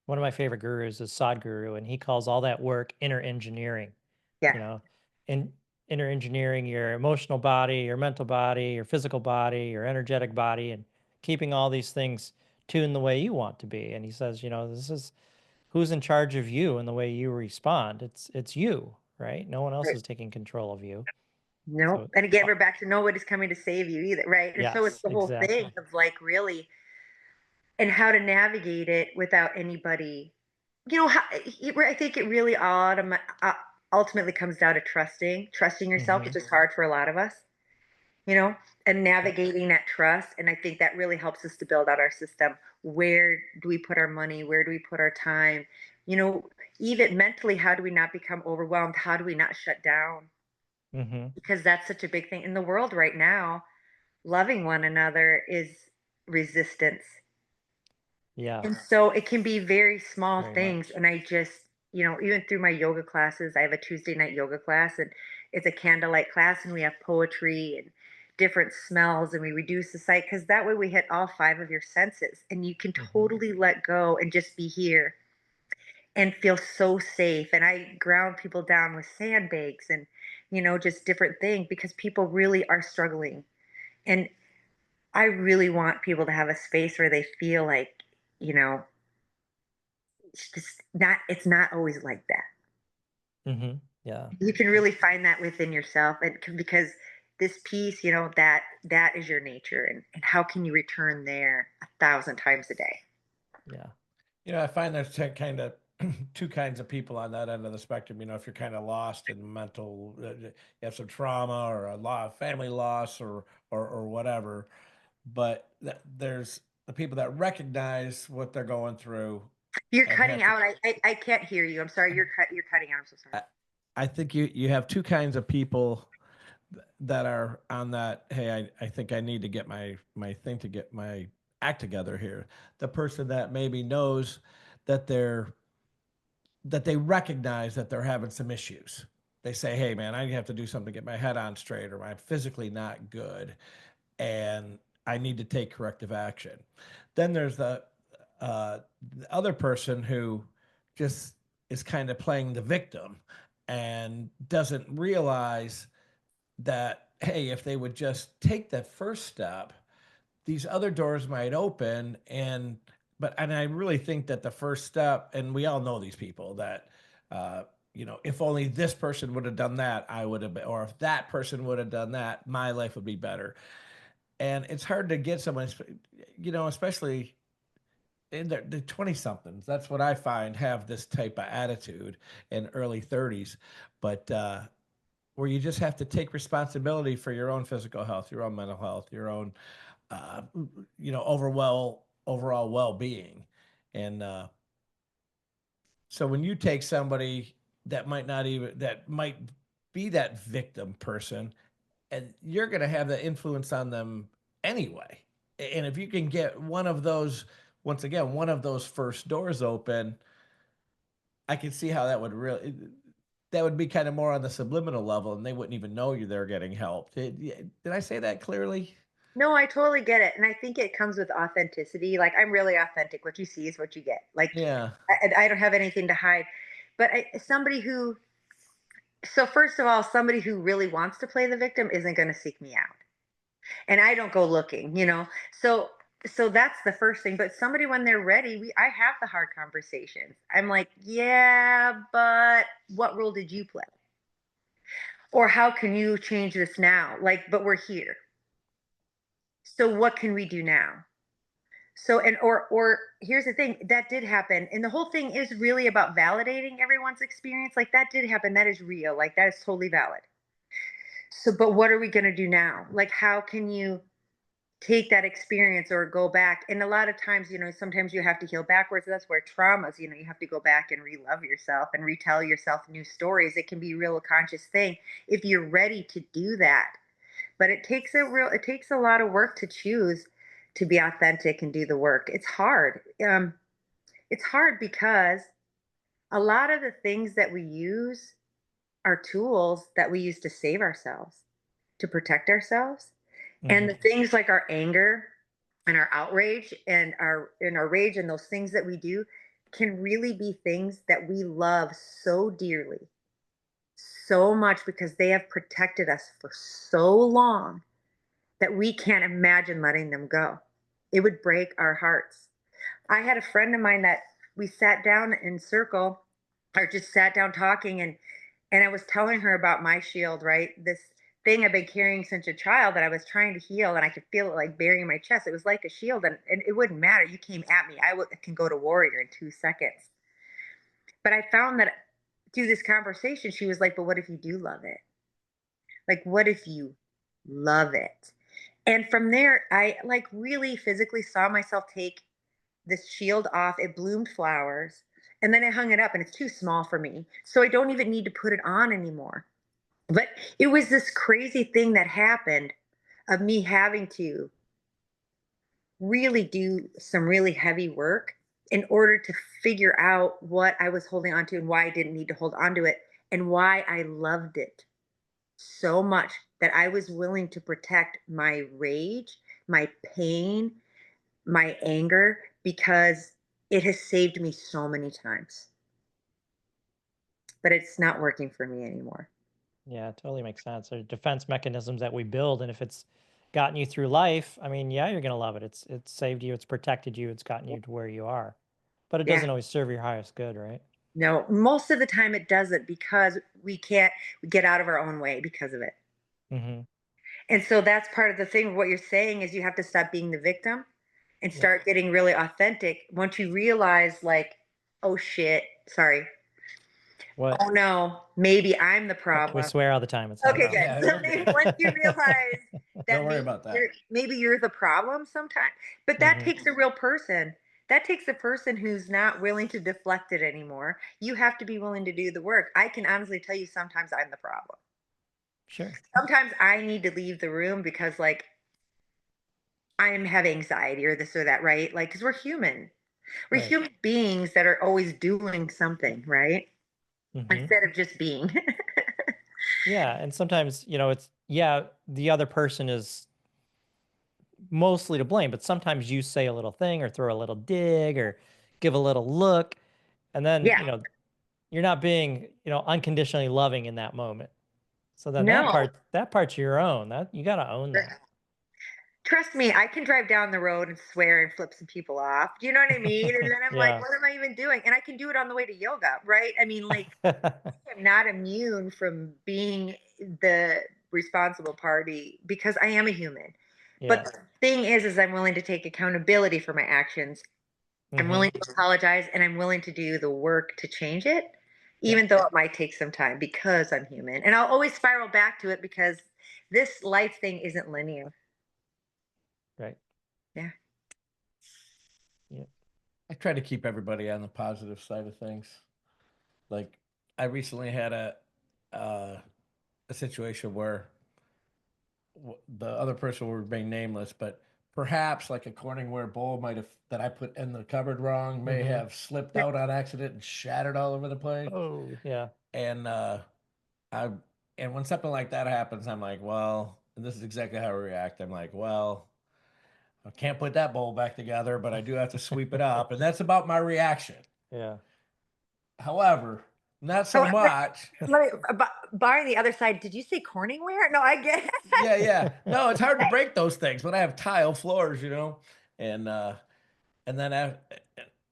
One of my favorite gurus is Sadhguru, and he calls all that work inner engineering. Yeah. You know, in inner engineering your emotional body, your mental body, your physical body, your energetic body, and keeping all these things tuned the way you want to be. And he says, this is who's in charge of you and the way you respond. It's you, right? No one else Right. is taking control of you. No. So, And again, we're back to nobody's coming to save you either, right? And so it's yes, the whole exactly. thing of, like, really, and how to navigate it without anybody. I think it really ultimately comes down to trusting yourself, which Hmm. is hard for a lot of us, you know, and Yep. navigating that trust. And I think that really helps us to build out our system. Where do we put our money? Where do we put our time? You know, even mentally, how do we not become overwhelmed? How do we not shut down? Hmm. Because that's such a big thing in the world right now. Loving one another is resistance. Yeah, And so it can be very small very things. much. And I just, even through my yoga classes, I have a Tuesday night yoga class, and it's a candlelight class, and we have poetry and different smells, and we reduce the sight, because that way we hit all five of your senses and you can Hmm. totally let go and just be here and feel so safe. And I ground people down with sandbags and, just different things, because people really are struggling. And I really want people to have a space where they feel like, you know, it's not always like that. Hmm. Yeah. You can really find that within yourself, and because this piece, that is your nature, and how can you return there 1,000 times a day? Yeah. I find there's kind of two kinds of people on that end of the spectrum. If you're kind of lost in mental, you have some trauma or a lot of family loss or whatever. But there's the people that recognize what they're going through You're and cutting have to. out. I can't hear you. I'm sorry. You're cutting out. I'm so sorry. I, I think you have two kinds of people that are on that. Hey, I think I need to get my thing to get my act together here. The person that maybe knows that they recognize that they're having some issues. They say, hey man, I have to do something to get my head on straight, or I'm physically not good and I need to take corrective action. Then there's the other person who just is kind of playing the victim and doesn't realize that, hey, if they would just take that first step, these other doors might open and and I really think that the first step, and we all know these people that, if only this person would have done that, I would have, or if that person would have done that, my life would be better. And it's hard to get someone, especially in the 20 somethings. That's what I find have this type of attitude in early 30s. But, where you just have to take responsibility for your own physical health, your own mental health, your own, overall well-being. And, so when you take somebody that might be that victim person, and you're going to have that influence on them anyway. And if you can get one of those, once again, one of those first doors open, I can see how that would be kind of more on the subliminal level, and they wouldn't even know they're getting help. Did I say that clearly? No, I totally get it. And I think it comes with authenticity. Like, I'm really authentic. What you see is what you get. Like, Yeah. I don't have anything to hide. But so first of all, somebody who really wants to play the victim isn't going to seek me out. And I don't go looking, So that's the first thing. But somebody, when they're ready, I have the hard conversations. I'm like, yeah, but what role did you play? Or how can you change this now? Like, but we're here. So what can we do now? So, or here's the thing, that did happen. And the whole thing is really about validating everyone's experience. Like, that did happen. That is real. Like, that is totally valid. So, but what are we going to do now? Like, how can you take that experience or go back? And a lot of times, sometimes you have to heal backwards. That's where traumas, you have to go back and re-love yourself and retell yourself new stories. It can be a real conscious thing if you're ready to do that. But it takes a lot of work to choose to be authentic and do the work. It's hard. It's hard because a lot of the things that we use are tools that we use to save ourselves, to protect ourselves. And the things like our anger and our outrage and our rage and those things that we do can really be things that we love so dearly, so much, because they have protected us for so long that we can't imagine letting them go. It would break our hearts. I had a friend of mine that we sat down in circle, or just sat down talking, and I was telling her about my shield, right? This thing I've been carrying since a child that I was trying to heal, and I could feel it like burying my chest. It was like a shield, and it wouldn't matter. You came at me, I can go to warrior in 2 seconds. But I found that through this conversation, she was like, but what if you do love it? Like, what if you love it? And from there, I like really physically saw myself take this shield off. It bloomed flowers. And then I hung it up, and it's too small for me. So I don't even need to put it on anymore. But it was this crazy thing that happened of me having to really do some really heavy work in order to figure out what I was holding on to and why I didn't need to hold on to it, and why I loved it so much that I was willing to protect my rage, my pain, my anger, because it has saved me so many times. But it's not working for me anymore. Yeah, it totally makes sense. There are defense mechanisms that we build, and if it's gotten you through life, I mean, yeah, you're gonna love it. It's saved you, it's protected you, it's gotten you to where you are. But it Yeah. doesn't always serve your highest good, right? No, most of the time it doesn't, because we can't get out of our own way because of it. Mm-hmm. And so that's part of the thing. What you're saying is you have to stop being the victim and start getting really authentic. Once you realize, like, oh shit, sorry. What? Oh no, maybe I'm the We problem. swear all the time. It's not a Okay, problem. good. So maybe once you realize that Don't worry about that. maybe you're the problem sometimes, but that takes a real person. That takes a person who's not willing to deflect it anymore. You have to be willing to do the work. I can honestly tell you, sometimes I'm the problem. Sure. Sometimes I need to leave the room because, like, I have anxiety or this or that, right? Like, because we're human. We're Right. human beings that are always doing something, right? Mm-hmm. Instead of just being. Yeah, and sometimes, the other person is mostly to blame, but sometimes you say a little thing or throw a little dig or give a little look, and then, Yeah. you're not being, unconditionally loving in that moment. So then No. that part's your own. That you got to own that. trust me, I can drive down the road and swear and flip some people off. Do you know what I mean? And then I'm like, Yeah. what am I even doing? And I can do it on the way to yoga, right? I mean, like, I'm not immune from being the responsible party because I am a human. But Yeah. the thing is I'm willing to take accountability for my actions. I'm Mhm. willing to apologize and I'm willing to do the work to change it, Yeah. even though it might take some time because I'm human. And I'll always spiral back to it because this life thing isn't linear. Right. Yeah. Yeah. I try to keep everybody on the positive side of things. Like I recently had a situation where the other person will remain nameless, but perhaps like a corningware bowl might have that I put in the cupboard wrong may Mhm. have slipped out on accident and shattered all over the place. Oh, yeah. And I and when something like that happens, I'm like, well, and this is exactly how I react. I'm like, well, I can't put that bowl back together, but I do have to sweep it up, and that's about my reaction. Yeah. However, not so Oh, much. let me, barring the other side, did you say Corningware? No, I get it. Yeah. No, it's hard to break those things, but I have tile floors, and then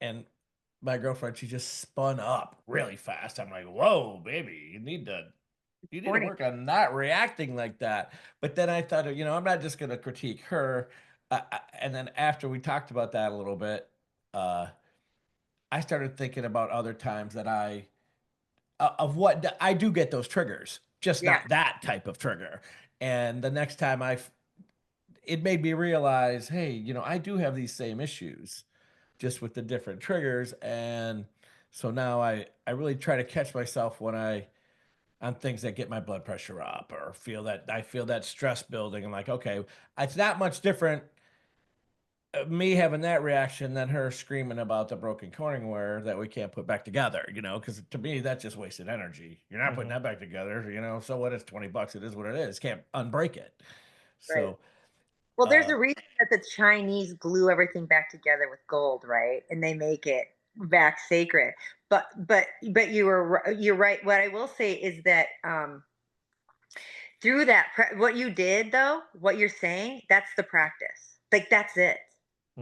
and my girlfriend, she just spun up really fast. I'm like, whoa, baby, you need to Corning. work on not reacting like that. But then I thought, I'm not just going to critique her. And then after we talked about that a little bit, I started thinking about other times that of what I do get those triggers, just Yeah. not that type of trigger. And the next time it made me realize, hey, I do have these same issues, just with the different triggers. And so now I really try to catch myself when on things that get my blood pressure up or I feel that stress building. I'm like, okay, it's not much different me having that reaction than her screaming about the broken corningware that we can't put back together, because to me, that's just wasted energy. You're not putting Mhm. that back together, so what? It's $20. It is what it is. Can't unbreak it. Right. So, Well, there's uh, a reason that the Chinese glue everything back together with gold, right? And they make it back sacred. But you're right. What I will say is that through that what you did though, what you're saying, that's the practice. Like that's it.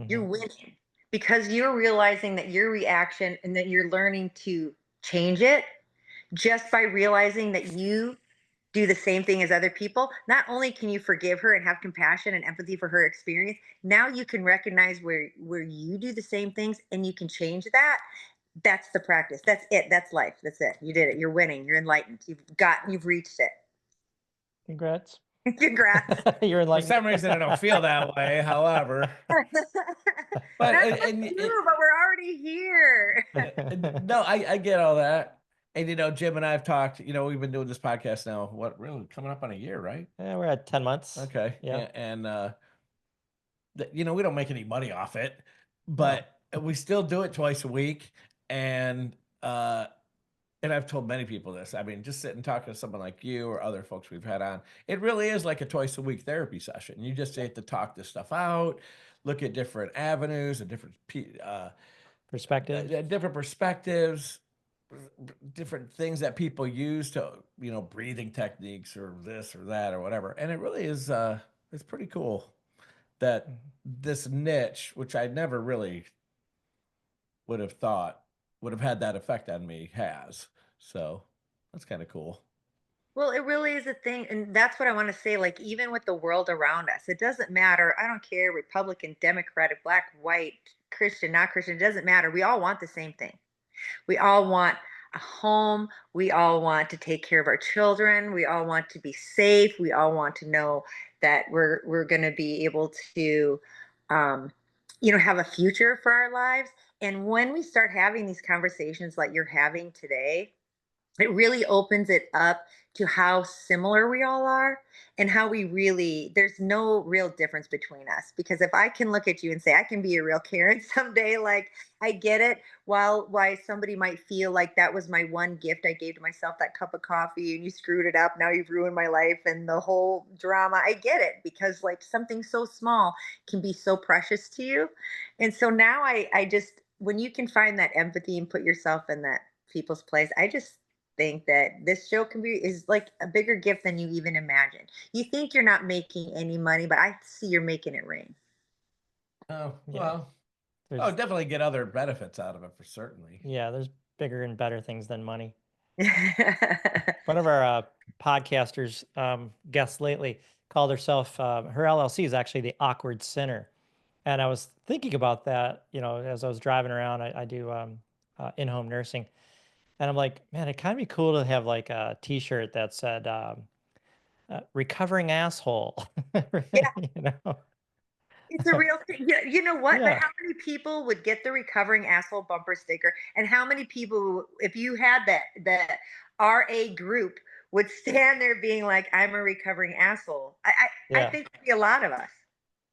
You're Mhm. winning because you're realizing that your reaction and that you're learning to change it just by realizing that you do the same thing as other people. Not only can you forgive her and have compassion and empathy for her experience, now you can recognize where you do the same things and you can change that. That's the practice. That's it. That's life. That's it. You did it. You're winning. You're enlightened. You've reached it. Congrats. Congrats. You're for enlightened. some reason, I don't feel that way. However, but None of us do, but we're already here. no, I get all that. And Jim and I have talked. We've been doing this podcast now. What, really coming up on a year, right? Yeah, we're at 10 months. Okay. Yeah. And we don't make any money off it, No. but we still do it twice a week. And I've told many people this. I mean, just sit and talk to someone like you or other folks we've had on. It really is like a twice a week therapy session. You just have to talk this stuff out, look at different avenues and Perspective. different perspectives, different things that people use to, breathing techniques or this or that or whatever. And it really is, it's pretty cool that this niche, which I never really would have thought would have had that effect on me, has. So that's kind of cool. Well, it really is a thing. And that's what I want to say. Like, even with the world around us, it doesn't matter. I don't care, Republican, Democratic, black, white, Christian, not Christian, it doesn't matter. We all want the same thing. We all want a home. We all want to take care of our children. We all want to be safe. We all want to know that we're going to be able to, um, have a future for our lives. And when we start having these conversations like you're having today, it really opens it up to how similar we all are and how there's no real difference between us, because if I can look at you and say I can be a real Karen someday, like, I get it. While why somebody might feel like that was my one gift I gave to myself, that cup of coffee, and you screwed it up, now you've ruined my life and the whole drama. I get it, because like something so small can be so precious to you. And so now I just, when you can find that empathy and put yourself in that people's place, think that this show is like a bigger gift than you even imagine. You think you're not making any money, but I see you're making it rain. Oh, Yeah. well, There's, definitely get other benefits out of it for certainly. yeah, there's bigger and better things than money. Yeah. One of our podcasters guests lately called herself, her LLC is actually the Awkward Sinner. And I was thinking about that, as I was driving around. I do in-home nursing. And I'm like, man, it'd kind of be cool to have like a t-shirt that said recovering asshole. you know? It's a real thing. Yeah, you know what? But Yeah. how many people would get the recovering asshole bumper sticker? And how many people, if you had that RA group, would stand there being like, "I'm a recovering asshole"? I Yeah. think it'd be a lot of us.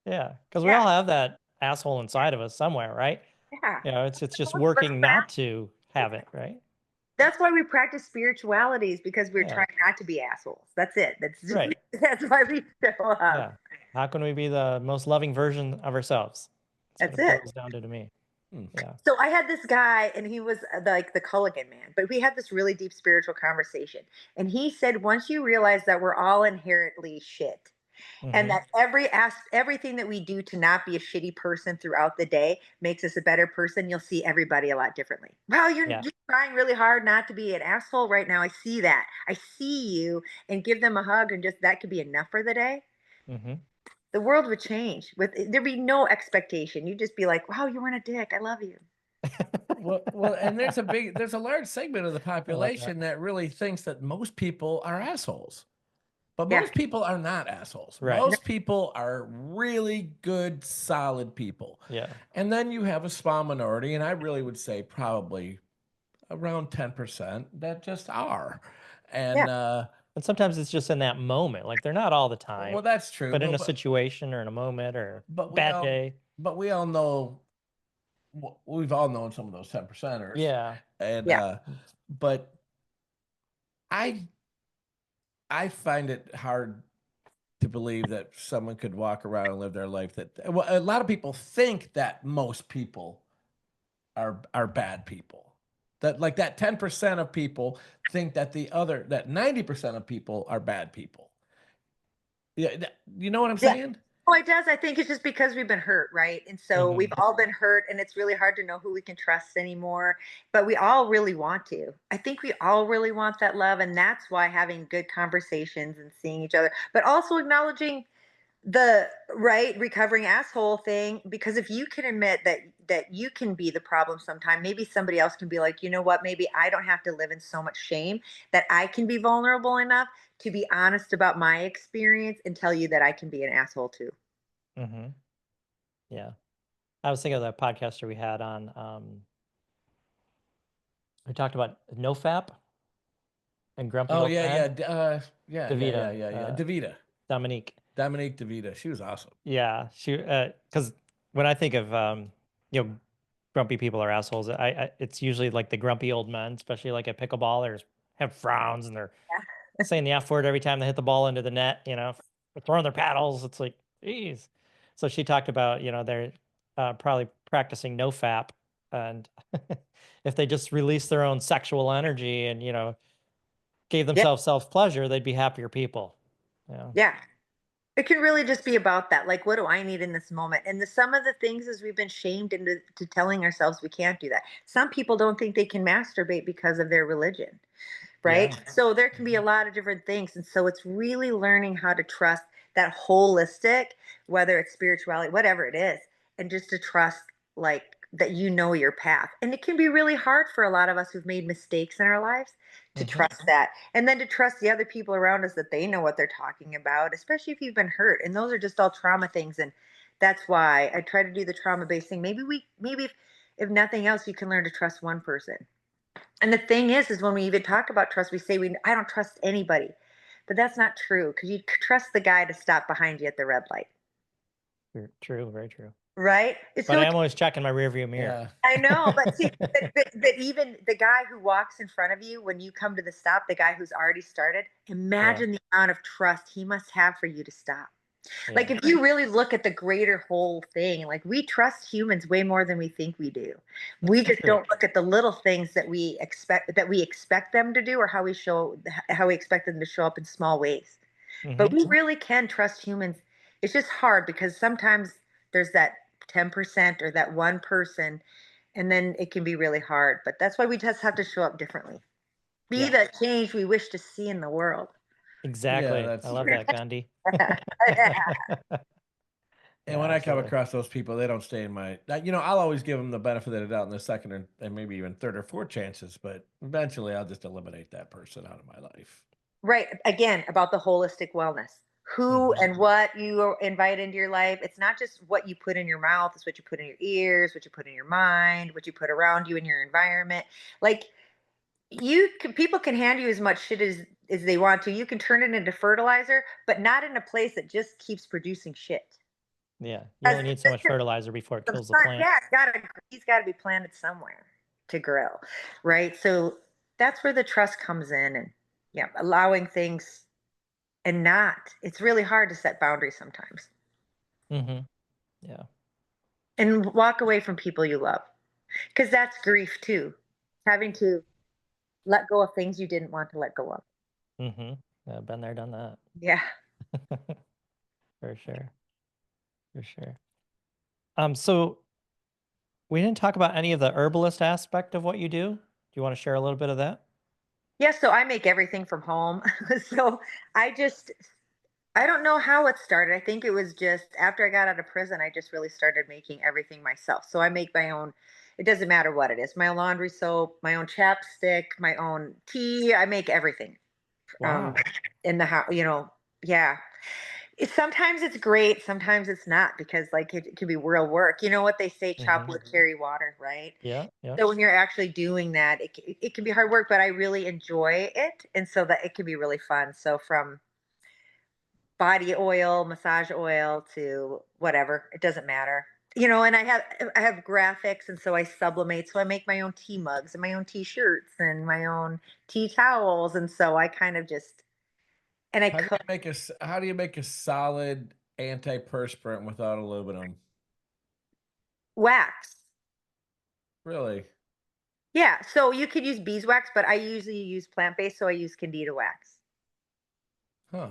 Yeah. Because we Yeah, all have that asshole inside of us somewhere, right? yeah. It's just Most of us working have. not to have it, right? That's why we practice spiritualities, because we're Yeah. trying not to be assholes. That's it. Right. That's why we show up. Yeah. How can we be the most loving version of ourselves? That's That's what it it. boils down to me. Hmm. Yeah. So I had this guy, and he was like the Culligan man, but we had this really deep spiritual conversation. And he said, once you realize that we're all inherently shit, and Hmm. that everything that we do to not be a shitty person throughout the day makes us a better person, you'll see everybody a lot differently. Wow, Yeah. you're trying really hard not to be an asshole right now. I see that. I see you, and give them a hug, and just that could be enough for the day. Hmm. The world would change. There'd be no expectation. You'd just be like, wow, you weren't a dick. I love you. Well, and there's a large segment of the I love that. population that really thinks that most people are assholes. But Yeah. most people are not assholes. Right. Most people are really good, solid people. Yeah. And then you have a small minority, and I really would say probably around 10% that just are. And And sometimes it's just in that moment. Like they're not all the time, well, that's true. but in a situation or in a moment or but we bad all day. but we all know we've all known some of those 10%ers. Yeah. And Yeah. but I find it hard to believe that someone could walk around and live their life that well, a lot of people think that most people are bad people. That like that 10% of people think that that 90% of people are bad people. Yeah, you know what I'm Yeah. saying? Well, it does. I think it's just because we've been hurt, right? And so we've all been hurt, and it's really hard to know who we can trust anymore. But we all really want to. I think we all really want that love. And that's why having good conversations and seeing each other, but also acknowledging the right recovering asshole thing, because if you can admit that you can be the problem sometime, maybe somebody else can be like, you know what, maybe I don't have to live in so much shame, that I can be vulnerable enough to be honest about my experience and tell you that I can be an asshole too. Hmm. Yeah. I was thinking of that podcaster we had on, we talked about NoFap and Grumpy Oh Old yeah, Man, yeah. Davita, Davita, Dominique. Dominique Davita. She was awesome. Yeah. Because when I think of, grumpy people are assholes, it's usually like the grumpy old men, especially like at pickleball, have frowns and they're saying the F word every time they hit the ball into the net, throwing their paddles. It's like, geez. So she talked about, they're probably practicing no fap. And if they just release their own sexual energy and, gave Yeah. themselves self pleasure, they'd be happier people. Yeah. Yeah. It can really just be about that. Like, what do I need in this moment? And some of the things is we've been shamed into to telling ourselves we can't do that. Some people don't think they can masturbate because of their religion, right? Yeah. So there can be a lot of different things. And so it's really learning how to trust that holistic, whether it's spirituality, whatever it is, and just to trust like that your path. And it can be really hard for a lot of us who've made mistakes in our lives to trust that. And then to trust the other people around us that they know what they're talking about, especially if you've been hurt. And those are just all trauma things. And that's why I try to do the trauma-based thing. Maybe if nothing else, you can learn to trust one person. And the thing is when we even talk about trust, we say I don't trust anybody, but that's not true, because you trust the guy to stop behind you at the red light, True. Very true. right? It's But so I am always checking my rearview mirror. Yeah. I know, but see, but even the guy who walks in front of you when you come to the stop, the guy who's already started, Yeah. imagine the amount of trust he must have for you to stop. Like if you really look at the greater whole thing, like we trust humans way more than we think we do. We just don't look at the little things that we expect them to do, or how we expect them to show up in small ways. But we really can trust humans. It's just hard because sometimes there's that 10% or that one person, and then it can be really hard. But that's why we just have to show up differently. Be the change we wish to see in the world. Exactly. Yeah, I love that, Gandhi. And when I come across those people, they don't stay in my, I'll always give them the benefit of the doubt in the second and maybe even third or fourth chances, but eventually I'll just eliminate that person out of my life. Right. Again, about the holistic wellness. Who and what you invite into your life. It's not just what you put in your mouth, it's what you put in your ears, what you put in your mind, what you put around you in your environment. Like people can hand you as much shit as they want to. You can turn it into fertilizer, but not in a place that just keeps producing shit. Yeah, you only need so much fertilizer before it kills the plant. Yeah, he's got to be planted somewhere to grow, right? So that's where the trust comes in, and allowing things, and it's really hard to set boundaries sometimes. Yeah, and walk away from people you love, because that's grief too, having to let go of things you didn't want to let go of. Yeah, been there, done that. Yeah. For sure. So we didn't talk about any of the herbalist aspect of what you do. Do you want to share a little bit of that? Yeah, so I make everything from home. So I don't know how it started. I think it was just after I got out of prison, I just really started making everything myself. So I make my own, it doesn't matter what it is, my own laundry soap, my own chapstick, my own tea. I make everything. Wow. In the house, yeah. Sometimes it's great, sometimes it's not, because like it can be real work. You know what they say, chop wood, carry water, right? Yeah. So when you're actually doing that, it can be hard work, but I really enjoy it. And so that it can be really fun. So from body oil, massage oil to whatever, it doesn't matter. And I have graphics, and so I sublimate. So I make my own tea mugs and my own t-shirts and my own tea towels. And so I kind of just, and I cook. How do you make a solid antiperspirant without aluminum? Wax. Really? Yeah. So you could use beeswax, but I usually use plant-based. So I use Candida wax. Huh.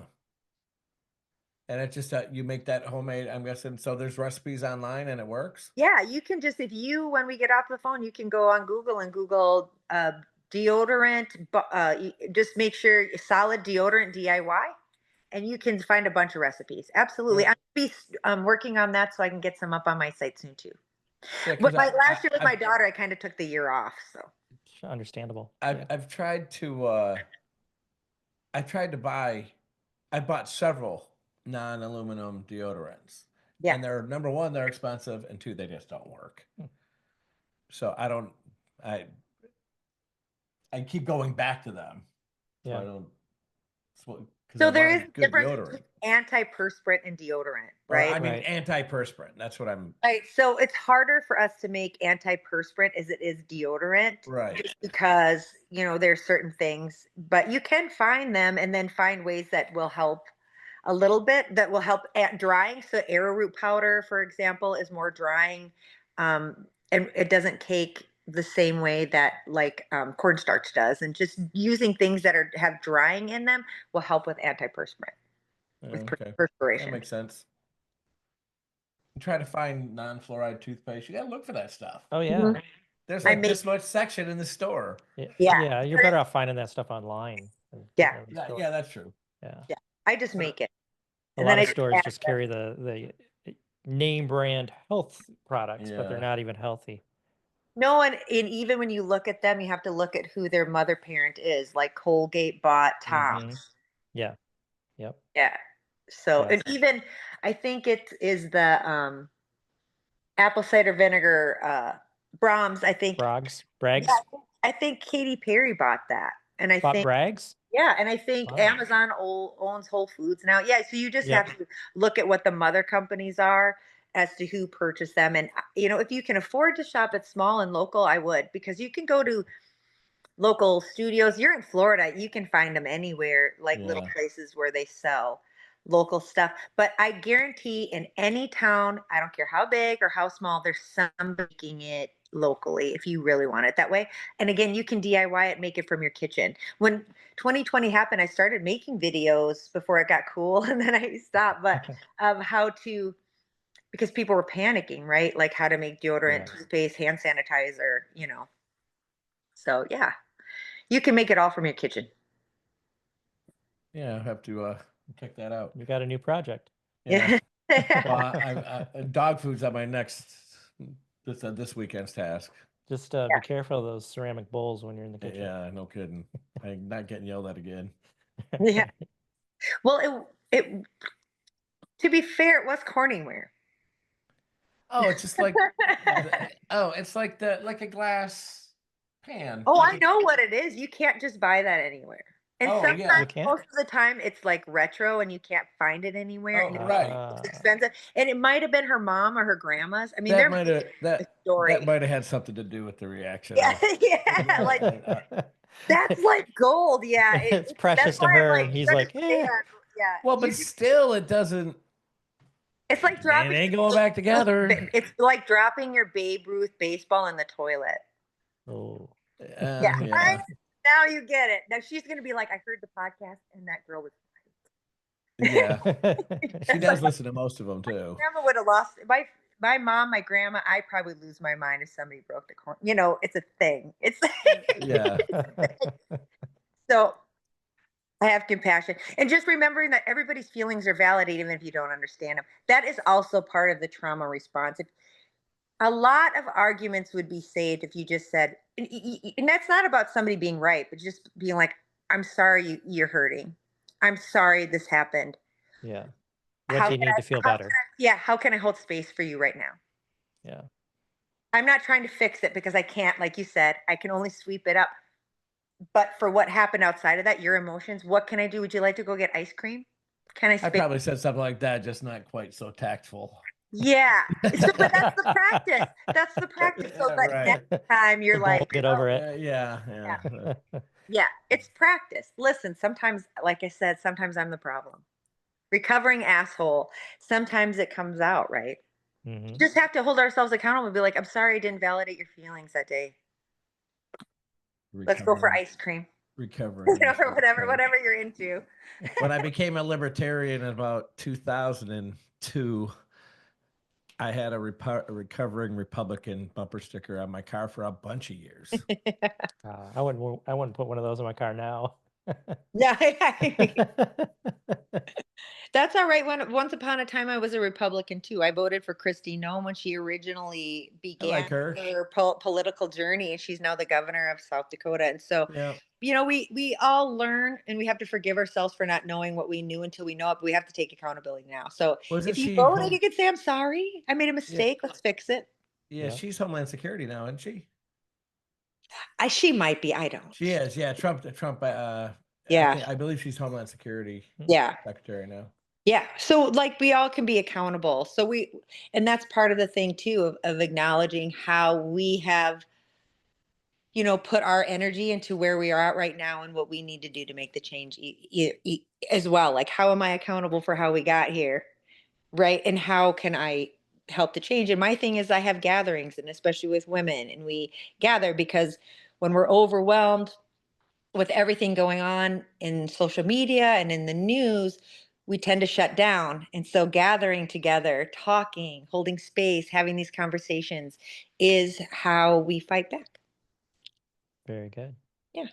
And it's just you make that homemade, I'm guessing. So there's recipes online and it works? Yeah. You can just, when we get off the phone, you can go on Google and Google deodorant, just make sure solid deodorant DIY, and you can find a bunch of recipes. Absolutely. Yeah. I'm working on that so I can get some up on my site soon too. Yeah, but last year with my daughter, I kind of took the year off. So understandable. I've tried to buy, I bought several non-aluminum deodorants. Yeah. And they're, number one, they're expensive, and two, they just don't work. So I keep going back to them. Yeah. So there is a difference between antiperspirant and deodorant, right? I mean, antiperspirant. That's what I'm. Right. So it's harder for us to make antiperspirant as it is deodorant, right? Just because there's certain things, but you can find them and then find ways that will help a little bit. That will help at drying. So arrowroot powder, for example, is more drying, and it doesn't cake the same way that like cornstarch does, and just using things that have drying in them will help with antiperspirant, with perspiration. That makes sense. Try to find non-fluoride toothpaste. You gotta look for that stuff. Oh yeah. There's like this much section in the store. Yeah, you're better off finding that stuff online. Yeah, that's true. Yeah. I just make it. A lot of stores just carry the name brand health products, but they're not even healthy. No, and even when you look at them, you have to look at who their mother parent is. Like Colgate bought Tom's. Yeah. Yep. Yeah. So, and even I think it is the apple cider vinegar Brahms. I think Braggs. Yeah, I think Katy Perry bought that, and I think Braggs. Yeah, and I think Amazon owns Whole Foods now. Yeah, so you just have to look at what the mother companies are as to who purchased them. And, if you can afford to shop at small and local, I would, because you can go to local studios. You're in Florida, you can find them anywhere, like little places where they sell local stuff. But I guarantee in any town, I don't care how big or how small, there's somebody making it locally if you really want it that way. And again, you can DIY it, make it from your kitchen. When 2020 happened, I started making videos before it got cool and then I stopped. But how to, because people were panicking, right? Like how to make deodorant, toothpaste, hand sanitizer, you know. So yeah, you can make it all from your kitchen. Yeah, I have to check that out. You got a new project. Yeah. Well, dog food's on my next this weekend's task. Just be careful of those ceramic bowls when you're in the kitchen. Yeah, no kidding. I'm not getting yelled at again. Yeah. Well, it to be fair, it was Corningware. Oh, it's just like it's like a glass pan. Oh, I know what it is. You can't just buy that anywhere. And sometimes, most of the time, it's like retro, and you can't find it anywhere. Oh, and right. It's expensive, and it might have been her mom or her grandma's. I mean, that might have had something to do with the reaction. Yeah, like that's like gold. Yeah, it's precious to her. Like, he's like, yeah. Well, but still, it doesn't. It's like dropping. It ain't going back together. It's like dropping your Babe Ruth baseball in the toilet. Oh. Yeah. Now you get it. Now she's going to be like, I heard the podcast and that girl was right. Yeah. She does listen to most of them too. My grandma would have lost my mom, my grandma. I'd probably lose my mind if somebody broke the corn. You know, it's a thing. It's yeah. So I have compassion. And just remembering that everybody's feelings are valid, even if you don't understand them. That is also part of the trauma response. A lot of arguments would be saved if you just said, and that's not about somebody being right, but just being like, I'm sorry you're hurting. I'm sorry this happened. Yeah. What do you need to feel better? How can I hold space for you right now? Yeah. I'm not trying to fix it because I can't, like you said, I can only sweep it up. But for what happened outside of that, your emotions, what can I do? Would you like to go get ice cream? I probably said something like that, just not quite so tactful. Yeah. So, but that's the practice. That's the practice. So that next time you're like, get over it. Yeah. It's practice. Listen, sometimes, like I said, sometimes I'm the problem. Recovering asshole. Sometimes it comes out, right? Mm-hmm. You just have to hold ourselves accountable and be like, I'm sorry I didn't validate your feelings that day. Let's go for ice cream. Recovering. For whatever you're into. When I became a libertarian in about 2002, I had a recovering Republican bumper sticker on my car for a bunch of years. I wouldn't put one of those in my car now. Yeah. That's all right. Once upon a time, I was a Republican too. I voted for Kristi Noem when she originally began her political journey, and she's now the governor of South Dakota. And so, you know, we all learn, and we have to forgive ourselves for not knowing what we knew until we know it. But we have to take accountability now. So if you voted, you could say, "I'm sorry, I made a mistake. Let's fix it." Yeah, she's Homeland Security now, isn't she? She might be. I don't. She is. Yeah, Trump. I believe she's Homeland Security. Secretary now. Yeah. So like we all can be accountable. So and that's part of the thing too, of acknowledging how we have, you know, put our energy into where we are at right now and what we need to do to make the change as well. Like, how am I accountable for how we got here? Right. And how can I help the change? And my thing is I have gatherings, and especially with women, and we gather because when we're overwhelmed with everything going on in social media and in the news, we tend to shut down. And so gathering together, talking, holding space, having these conversations is how we fight back. Very good. Yeah.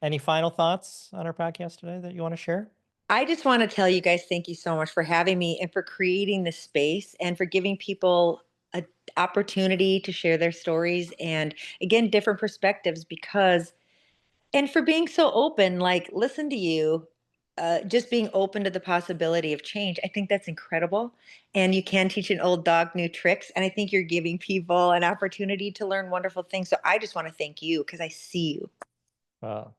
Any final thoughts on our podcast today that you want to share? I just want to tell you guys, thank you so much for having me and for creating this space and for giving people an opportunity to share their stories and, again, different perspectives and for being so open, like listen to you. Just being open to the possibility of change. I think that's incredible. And you can teach an old dog new tricks. And I think you're giving people an opportunity to learn wonderful things. So I just want to thank you because I see you. Well,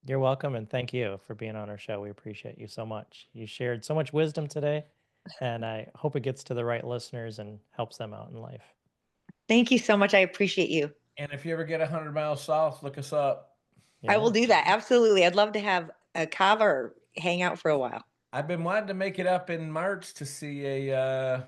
you're welcome. And thank you for being on our show. We appreciate you so much. You shared so much wisdom today. And I hope it gets to the right listeners and helps them out in life. Thank you so much. I appreciate you. And if you ever get 100 miles south, look us up. Yeah. I will do that. Absolutely. I'd love to have a kava or hang out for a while. I've been wanting to make it up in March to see a.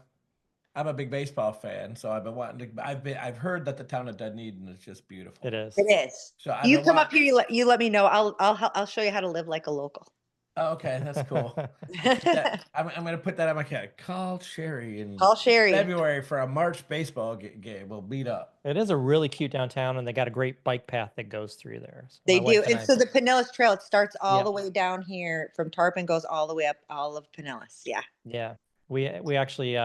I'm a big baseball fan, so I've been wanting to. I've heard that the town of Dunedin is just beautiful. It is. It is. So I've You been come up here. You let me know. I'll show you how to live like a local. Oh, okay, that's cool. I'm going to put that on my calendar. Call Sherri in Call Sherri. February for a March baseball game. We'll meet up. It is a really cute downtown, and they got a great bike path that goes through there. So They my do. wife And I- so the Pinellas Trail, it starts all Yeah. the way down here from Tarpon, goes all the way up all of Pinellas. Yeah. Yeah, we actually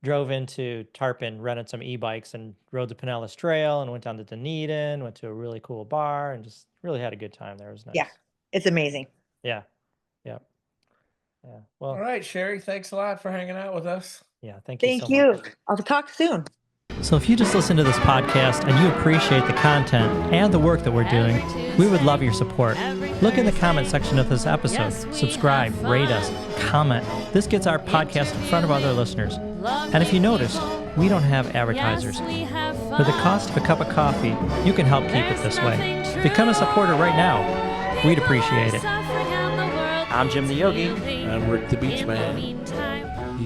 drove into Tarpon, rented some e-bikes, and rode the Pinellas Trail, and went down to Dunedin, went to a really cool bar, and just really had a good time there. It was nice. Yeah. It's amazing. Yeah. Yeah. Yeah. Well, All right, Sherri, thanks a lot for hanging out with us. yeah. Thank you Thank so you. much. I'll talk soon. So if you just listen to this podcast and you appreciate the content and the work that we're doing, we would love your support. Look in the comment section of this episode. Subscribe, rate us, comment. This gets our podcast in front of other listeners. And if you notice, we don't have advertisers. For the cost of a cup of coffee, you can help keep it this way. Become a supporter right now. We'd appreciate it. I'm Jim the Yogi. I'm Rick the BeachMan. Meantime,